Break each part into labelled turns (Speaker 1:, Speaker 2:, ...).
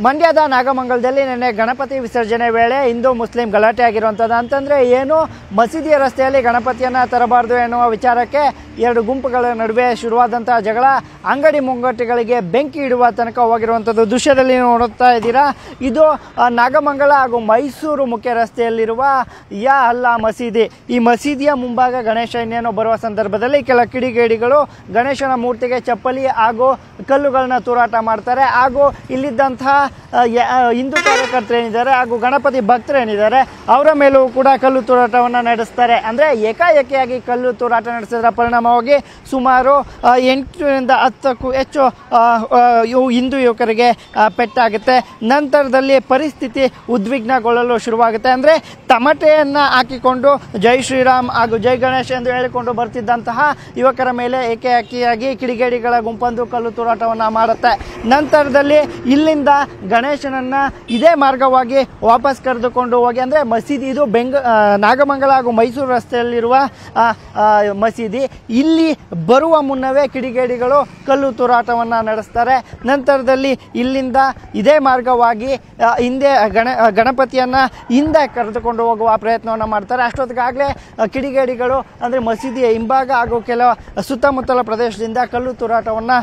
Speaker 1: ಮಂಡ್ಯದ ನಾಗಮಂಗಲದಲ್ಲಿ ನಿನ್ನೆ ಗಣಪತಿ ವಿಸರ್ಜನೆ ವೇಳೆ ಹಿಂದೂ ಮುಸ್ಲಿಂ ಗಲಾಟೆ ಆಗಿರುವಂಥದ್ದು. ಅಂತಂದರೆ ಏನು, ಮಸೀದಿಯ ರಸ್ತೆಯಲ್ಲಿ ಗಣಪತಿಯನ್ನು ತರಬಾರ್ದು ಎನ್ನುವ ವಿಚಾರಕ್ಕೆ ಎರಡು ಗುಂಪುಗಳ ನಡುವೆ ಶುರುವಾದಂಥ ಜಗಳ ಅಂಗಡಿ ಮುಂಗಟ್ಟುಗಳಿಗೆ ಬೆಂಕಿ ಇಡುವ ತನಕ ಹೋಗಿರುವಂಥದ್ದು ದೃಶ್ಯದಲ್ಲಿ ನೋಡುತ್ತಾ ಇದ್ದೀರಾ. ಇದು ನಾಗಮಂಗಲ ಹಾಗೂ ಮೈಸೂರು ಮುಖ್ಯ ರಸ್ತೆಯಲ್ಲಿರುವ ಯಾ ಅಲ್ಲಾ ಮಸೀದಿ. ಈ ಮಸೀದಿಯ ಮುಂಭಾಗ ಗಣೇಶ ಇನ್ನೇನೋ ಬರುವ ಸಂದರ್ಭದಲ್ಲಿ ಕೆಲ ಕಿಡಿಗೇಡಿಗಳು ಗಣೇಶನ ಮೂರ್ತಿಗೆ ಚಪ್ಪಲಿ ಹಾಗೂ ಕಲ್ಲುಗಳನ್ನ ತೂರಾಟ ಮಾಡ್ತಾರೆ. ಹಾಗೂ ಇಲ್ಲಿದ್ದಂತಹ ಹಿಂದೂ ಕಾರ್ಯಕರ್ತರೇನಿದ್ದಾರೆ ಹಾಗೂ ಗಣಪತಿ ಭಕ್ತರೇನಿದ್ದಾರೆ ಅವರ ಮೇಲೂ ಕೂಡ ಕಲ್ಲು ತೂರಾಟವನ್ನು ನಡೆಸ್ತಾರೆ. ಅಂದರೆ ಏಕಾಏಕಿಯಾಗಿ ಕಲ್ಲು ತೂರಾಟ ನಡೆಸಿದ್ರ ಪರಿಣಾಮವಾಗಿ ಸುಮಾರು 8ರಿಂದ 10ಕ್ಕೂ ಹೆಚ್ಚು ಹಿಂದೂ ಯುವಕರಿಗೆ ಪೆಟ್ಟಾಗುತ್ತೆ. ನಂತರದಲ್ಲಿ ಪರಿಸ್ಥಿತಿ ಉದ್ವಿಗ್ನಗೊಳ್ಳಲು ಶುರುವಾಗುತ್ತೆ. ಅಂದರೆ ತಮಟೆಯನ್ನು ಹಾಕಿಕೊಂಡು ಜೈ ಶ್ರೀರಾಮ್ ಹಾಗೂ ಜೈ ಗಣೇಶ್ ಎಂದು ಹೇಳಿಕೊಂಡು ಬರ್ತಿದ್ದಂತಹ ಯುವಕರ ಮೇಲೆ ಏಕಾಏಕಿಯಾಗಿ ಕಿಡಿಗೇಡಿಗಳ ಗುಂಪೊಂದು ಕಲ್ಲು ತೂರಾಟವನ್ನು ಮಾಡುತ್ತೆ. ನಂತರದಲ್ಲಿ ಇಲ್ಲಿಂದ ಗಣೇಶನನ್ನು ಇದೇ ಮಾರ್ಗವಾಗಿ ವಾಪಸ್ ಕರೆದುಕೊಂಡು ಹೋಗಿ, ಅಂದರೆ ಮಸೀದಿ ಇದು ನಾಗಮಂಗಲ ಹಾಗೂ ಮೈಸೂರು ರಸ್ತೆಯಲ್ಲಿರುವ ಮಸೀದಿ, ಇಲ್ಲಿ ಬರುವ ಮುನ್ನವೇ ಕಿಡಿಗೇಡಿಗಳು ಕಲ್ಲು ತೂರಾಟವನ್ನು ನಡೆಸ್ತಾರೆ. ನಂತರದಲ್ಲಿ ಇಲ್ಲಿಂದ ಇದೇ ಮಾರ್ಗವಾಗಿ ಹಿಂದೆ ಗಣಪತಿಯನ್ನು ಹಿಂದೆ ಕರೆದುಕೊಂಡು ಹೋಗುವ ಪ್ರಯತ್ನವನ್ನು ಮಾಡ್ತಾರೆ. ಅಷ್ಟೊತ್ತಿಗಾಗಲೇ ಕಿಡಿಗೇಡಿಗಳು ಅಂದರೆ ಮಸೀದಿಯ ಹಿಂಭಾಗ ಹಾಗೂ ಕೆಲವು ಸುತ್ತಮುತ್ತಲ ಪ್ರದೇಶದಿಂದ ಕಲ್ಲು ತೂರಾಟವನ್ನು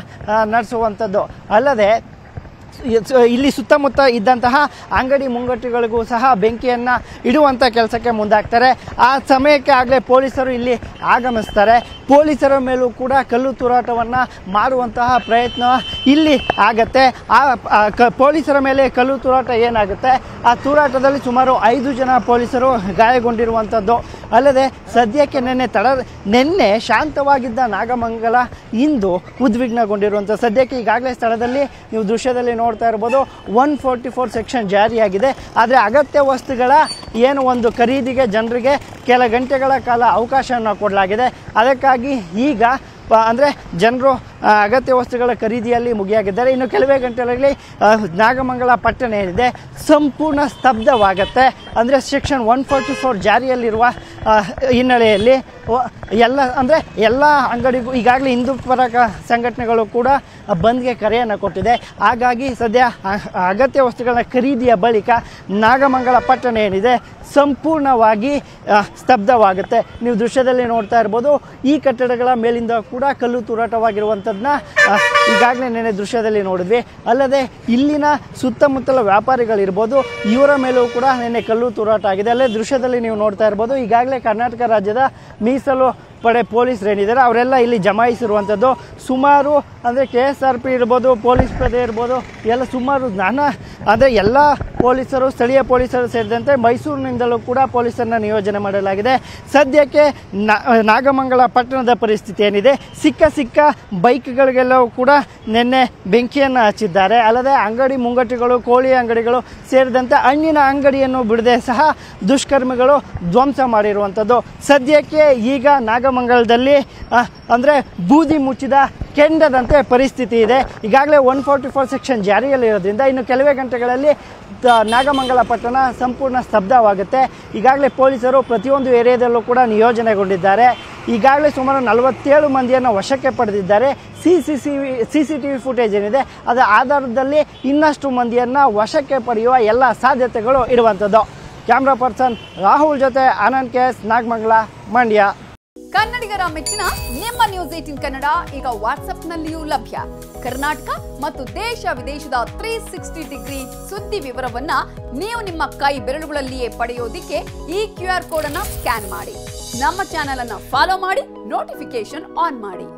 Speaker 1: ನಡೆಸುವಂಥದ್ದು ಅಲ್ಲದೆ ಇಲ್ಲಿ ಸುತ್ತಮುತ್ತ ಇದ್ದಂತಹ ಅಂಗಡಿ ಮುಂಗಟ್ಟುಗಳಿಗೂ ಸಹ ಬೆಂಕಿಯನ್ನು ಇಡುವಂಥ ಕೆಲಸಕ್ಕೆ ಮುಂದಾಗ್ತಾರೆ. ಆ ಸಮಯಕ್ಕೆ ಆಗಲೇ ಪೊಲೀಸರು ಇಲ್ಲಿ ಆಗಮಿಸ್ತಾರೆ. ಪೊಲೀಸರ ಮೇಲೂ ಕೂಡ ಕಲ್ಲು ತೂರಾಟವನ್ನು ಮಾಡುವಂತಹ ಪ್ರಯತ್ನ ಇಲ್ಲಿ ಆಗತ್ತೆ. ಪೊಲೀಸರ ಮೇಲೆ ಕಲ್ಲು ತೂರಾಟ ಏನಾಗುತ್ತೆ, ಆ ತೂರಾಟದಲ್ಲಿ ಸುಮಾರು 5 ಜನ ಪೊಲೀಸರು ಗಾಯಗೊಂಡಿರುವಂಥದ್ದು ಅಲ್ಲದೆ ಸದ್ಯಕ್ಕೆ ನಿನ್ನೆ ಶಾಂತವಾಗಿದ್ದ ನಾಗಮಂಗಲ ಇಂದು ಉದ್ವಿಗ್ನಗೊಂಡಿರುವಂಥ ಸದ್ಯಕ್ಕೆ ಈಗಾಗಲೇ ಸ್ಥಳದಲ್ಲಿ ನೀವು ದೃಶ್ಯದಲ್ಲಿ ನೋಡ್ತಾ ಇರ್ಬೋದು 144 ಸೆಕ್ಷನ್ ಜಾರಿಯಾಗಿದೆ. ಆದರೆ ಅಗತ್ಯ ವಸ್ತುಗಳ ಏನು ಒಂದು ಖರೀದಿಗೆ ಜನರಿಗೆ ಕೆಲ ಗಂಟೆಗಳ ಕಾಲ ಅವಕಾಶವನ್ನು ಕೊಡಲಾಗಿದೆ. ಅದಕ್ಕಾಗಿ ಈಗ ಅಂದರೆ ಜನರು ಅಗತ್ಯ ವಸ್ತುಗಳ ಖರೀದಿಯಲ್ಲಿ ಮುಗಿಯಾಗಿದ್ದಾರೆ. ಇನ್ನು ಕೆಲವೇ ಗಂಟೆಗಳಲ್ಲಿ ನಾಗಮಂಗಲ ಪಟ್ಟಣ ಏನಿದೆ ಸಂಪೂರ್ಣ ಸ್ತಬ್ಧವಾಗುತ್ತೆ. ಅಂದರೆ ಸೆಕ್ಷನ್ 144 ಜಾರಿಯಲ್ಲಿರುವ ಹಿನ್ನೆಲೆಯಲ್ಲಿ ಎಲ್ಲ ಅಂಗಡಿಗೂ ಈಗಾಗಲೇ ಹಿಂದೂ ಪರ ಸಂಘಟನೆಗಳು ಕೂಡ ಬಂದ್ಗೆ ಕರೆಯನ್ನು ಕೊಟ್ಟಿದೆ. ಹಾಗಾಗಿ ಸದ್ಯ ಅಗತ್ಯ ವಸ್ತುಗಳ ಖರೀದಿಯ ಬಳಿಕ ನಾಗಮಂಗಲ ಪಟ್ಟಣ ಏನಿದೆ ಸಂಪೂರ್ಣವಾಗಿ ಸ್ತಬ್ಧವಾಗುತ್ತೆ. ನೀವು ದೃಶ್ಯದಲ್ಲಿ ನೋಡ್ತಾ ಇರ್ಬೋದು, ಈ ಕಟ್ಟಡಗಳ ಮೇಲಿಂದ ಕೂಡ ಕಲ್ಲು ತೂರಾಟವಾಗಿರುವಂಥದ್ದನ್ನ ಈಗಾಗಲೇ ನೆನೆ ದೃಶ್ಯದಲ್ಲಿ ನೋಡಿದ್ವಿ. ಅಲ್ಲದೆ ಇಲ್ಲಿನ ಸುತ್ತಮುತ್ತಲ ವ್ಯಾಪಾರಿಗಳಿರ್ಬೋದು, ಇವರ ಮೇಲೂ ಕೂಡ ನೆನ್ನೆ ಕಲ್ಲು ತೂರಾಟ ಆಗಿದೆ. ಅಲ್ಲೇ ದೃಶ್ಯದಲ್ಲಿ ನೀವು ನೋಡ್ತಾ ಇರ್ಬೋದು, ಈಗಾಗಲೇ ಕರ್ನಾಟಕ ರಾಜ್ಯದ ಮೀಸಲು ಪಡೆ ಪೊಲೀಸರೇನಿದ್ದಾರೆ ಅವರೆಲ್ಲ ಇಲ್ಲಿ ಜಮಾಯಿಸಿರುವಂಥದ್ದು. ಸುಮಾರು ಅಂದರೆ KSRP ಇರ್ಬೋದು, ಪೊಲೀಸ್ ಪಡೆ ಇರ್ಬೋದು, ಎಲ್ಲ ಸುಮಾರು ಅಂದರೆ ಎಲ್ಲ ಪೊಲೀಸರು, ಸ್ಥಳೀಯ ಪೊಲೀಸರು ಸೇರಿದಂತೆ ಮೈಸೂರಿನಿಂದಲೂ ಕೂಡ ಪೊಲೀಸರನ್ನ ನಿಯೋಜನೆ ಮಾಡಲಾಗಿದೆ. ಸದ್ಯಕ್ಕೆ ನಾಗಮಂಗಲ ಪಟ್ಟಣದ ಪರಿಸ್ಥಿತಿ ಏನಿದೆ, ಸಿಕ್ಕ ಬೈಕ್ಗಳಿಗೆಲ್ಲವೂ ಕೂಡ ನಿನ್ನೆ ಬೆಂಕಿಯನ್ನು ಹಚ್ಚಿದ್ದಾರೆ. ಅಲ್ಲದೆ ಅಂಗಡಿ ಮುಂಗಟ್ಟುಗಳು, ಕೋಳಿ ಅಂಗಡಿಗಳು ಸೇರಿದಂತೆ ಹಣ್ಣಿನ ಅಂಗಡಿಯನ್ನು ಬಿಡದೆ ಸಹ ದುಷ್ಕರ್ಮಿಗಳು ಧ್ವಂಸ ಮಾಡಿರುವಂಥದ್ದು. ಸದ್ಯಕ್ಕೆ ಈಗ ನಾಗಮಂಗಲದಲ್ಲಿ ಅಂದರೆ ಬೂದಿ ಮುಚ್ಚಿದ ಕೆಂಡದಂತೆ ಪರಿಸ್ಥಿತಿ ಇದೆ. ಈಗಾಗಲೇ 144 ಸೆಕ್ಷನ್ ಜಾರಿಯಲ್ಲಿರೋದ್ರಿಂದ ಇನ್ನು ಕೆಲವೇ ಗಂಟೆಗಳಲ್ಲಿ ನಾಗಮಂಗಲ ಪಟ್ಟಣ ಸಂಪೂರ್ಣ ಸ್ತಬ್ಧವಾಗುತ್ತೆ. ಈಗಾಗಲೇ ಪೊಲೀಸರು ಪ್ರತಿಯೊಂದು ಏರಿಯಾದಲ್ಲೂ ಕೂಡ ನಿಯೋಜನೆಗೊಂಡಿದ್ದಾರೆ. ಈಗಾಗಲೇ ಸುಮಾರು 47 ಮಂದಿಯನ್ನು ವಶಕ್ಕೆ ಪಡೆದಿದ್ದಾರೆ. CCTV ಫುಟೇಜ್ ಏನಿದೆ ಅದರ ಆಧಾರದಲ್ಲಿ ಇನ್ನಷ್ಟು ಮಂದಿಯನ್ನು ವಶಕ್ಕೆ ಪಡೆಯುವ ಎಲ್ಲ ಸಾಧ್ಯತೆಗಳು ಇರುವಂಥದ್ದು. ಕ್ಯಾಮ್ರಾ ಪರ್ಸನ್ ರಾಹುಲ್ ಜೊತೆ ಆನಂದ್ KS, ನಾಗಮಂಗಲ, ಮಂಡ್ಯ.
Speaker 2: ಕನ್ನಡಿಗರ ಮೆಚ್ಚಿನ ನಿಮ್ಮ ನ್ಯೂಸ್ 18 ಕನ್ನಡ ಈಗ ವಾಟ್ಸ್ಆಪ್ನಲ್ಲಿಯೂ ಲಭ್ಯ. ಕರ್ನಾಟಕ ಮತ್ತು ದೇಶ ವಿದೇಶದ 360 ಡಿಗ್ರಿ ಸುದ್ದಿ ವಿವರವನ್ನ ನೀವು ನಿಮ್ಮ ಕೈ ಬೆರಳುಗಳಲ್ಲಿಯೇ ಪಡೆಯೋದಿಕ್ಕೆ ಈ QR ಕೋಡ್ ಅನ್ನು ಸ್ಕ್ಯಾನ್ ಮಾಡಿ. ನಮ್ಮ ಚಾನೆಲ್ ಅನ್ನು ಫಾಲೋ ಮಾಡಿ, ನೋಟಿಫಿಕೇಶನ್ ಆನ್ ಮಾಡಿ.